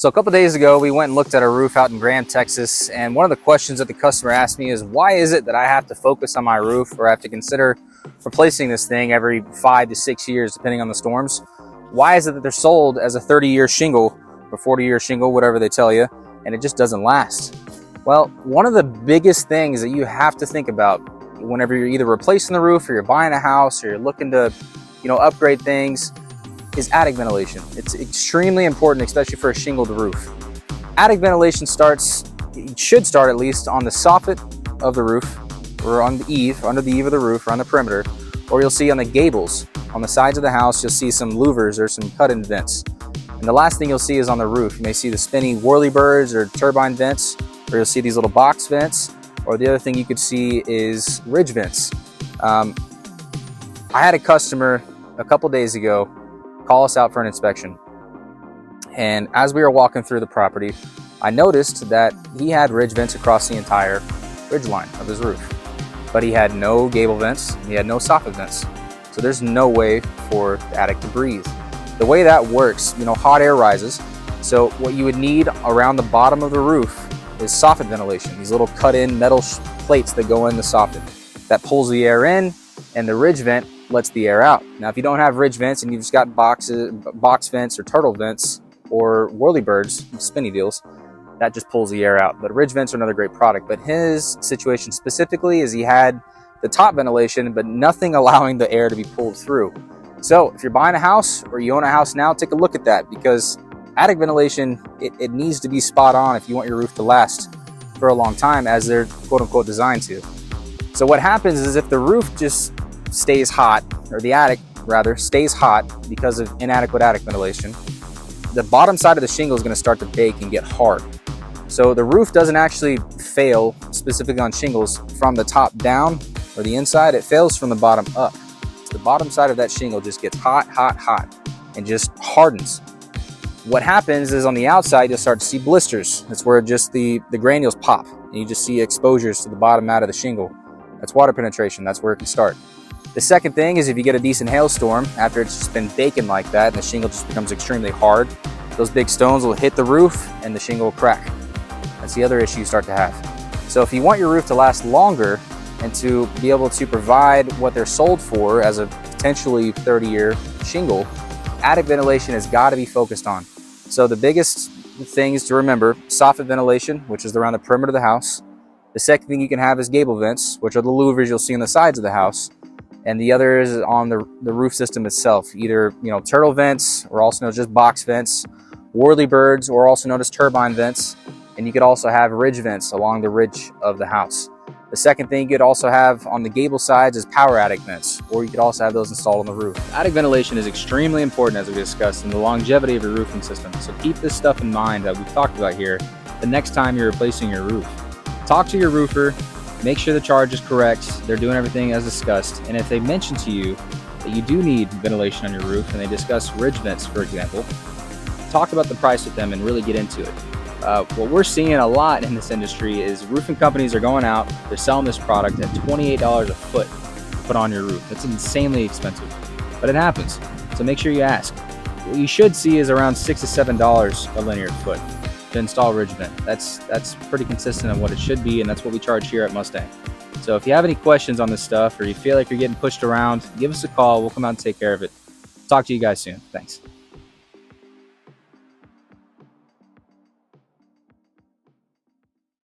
So a couple days ago, we went and looked at a roof out in Graham, Texas. And one of the questions that the customer asked me is, why is it that I have to focus on my roof, or I have to consider replacing this thing every 5 to 6 years, depending on the storms? Why is it that they're sold as a 30-year shingle or 40-year shingle, whatever they tell you, and it just doesn't last? Well, one of the biggest things that you have to think about whenever you're either replacing the roof, or you're buying a house, or you're looking to, upgrade things, is attic ventilation. It's extremely important, especially for a shingled roof. Attic ventilation should start at least on the soffit of the roof, or on the eave, under the eave of the roof, or on the perimeter, or you'll see on the gables, on the sides of the house, you'll see some louvers or some cut-in vents. And the last thing you'll see is on the roof. You may see the spinny whirlybirds or turbine vents, or you'll see these little box vents, or the other thing you could see is ridge vents. I had a customer a couple days ago call us out for an inspection. And as we were walking through the property, I noticed that he had ridge vents across the entire ridge line of his roof, but he had no gable vents, he had no soffit vents. So there's no way for the attic to breathe. The way that works, hot air rises. So what you would need around the bottom of the roof is soffit ventilation, these little cut-in metal plates that go in the soffit. That pulls the air in, and the ridge vent lets the air out. Now, if you don't have ridge vents and you've just got box vents or turtle vents or whirlybirds, spinny deals, that just pulls the air out. But ridge vents are another great product. But his situation specifically is he had the top ventilation, but nothing allowing the air to be pulled through. So if you're buying a house or you own a house now, take a look at that, because attic ventilation, it needs to be spot on if you want your roof to last for a long time, as they're quote unquote designed to. So what happens is, if the roof just stays hot, or the attic rather stays hot because of inadequate attic ventilation, the bottom side of the shingle is going to start to bake and get hard. So the roof doesn't actually fail specifically on shingles from the top down or the inside, it fails from the bottom up. So the bottom side of that shingle just gets hot, and just hardens. What happens is, on the outside, you'll start to see blisters. That's where just the granules pop, and you just see exposures to the bottom out of the shingle. That's water penetration, that's where it can start. The second thing is, if you get a decent hailstorm, after it's just been baking like that and the shingle just becomes extremely hard, those big stones will hit the roof and the shingle will crack. That's the other issue you start to have. So if you want your roof to last longer and to be able to provide what they're sold for as a potentially 30-year shingle, attic ventilation has got to be focused on. So the biggest things to remember: soffit ventilation, which is around the perimeter of the house. The second thing you can have is gable vents, which are the louvers you'll see on the sides of the house. And the other is on the roof system itself, either turtle vents, or also known as just box vents, whirlybirds, or also known as turbine vents. And you could also have ridge vents along the ridge of the house. The second thing you could also have on the gable sides is power attic vents, or you could also have those installed on the roof. Attic ventilation is extremely important, as we discussed, in the longevity of your roofing system. So keep this stuff in mind that we've talked about here the next time you're replacing your roof. Talk to your roofer. Make sure the charge is correct, they're doing everything as discussed, and if they mention to you that you do need ventilation on your roof, and they discuss ridge vents, for example, talk about the price with them and really get into it. What we're seeing a lot in this industry is roofing companies are going out, they're selling this product at $28 a foot to put on your roof. That's insanely expensive, but it happens, so make sure you ask. What you should see is around $6 to $7 a linear foot to install ridge vent. That's pretty consistent on what it should be, and that's what we charge here at Mustang. So if you have any questions on this stuff, or you feel like you're getting pushed around, give us a call. We'll come out and take care of it. Talk to you guys soon. Thanks.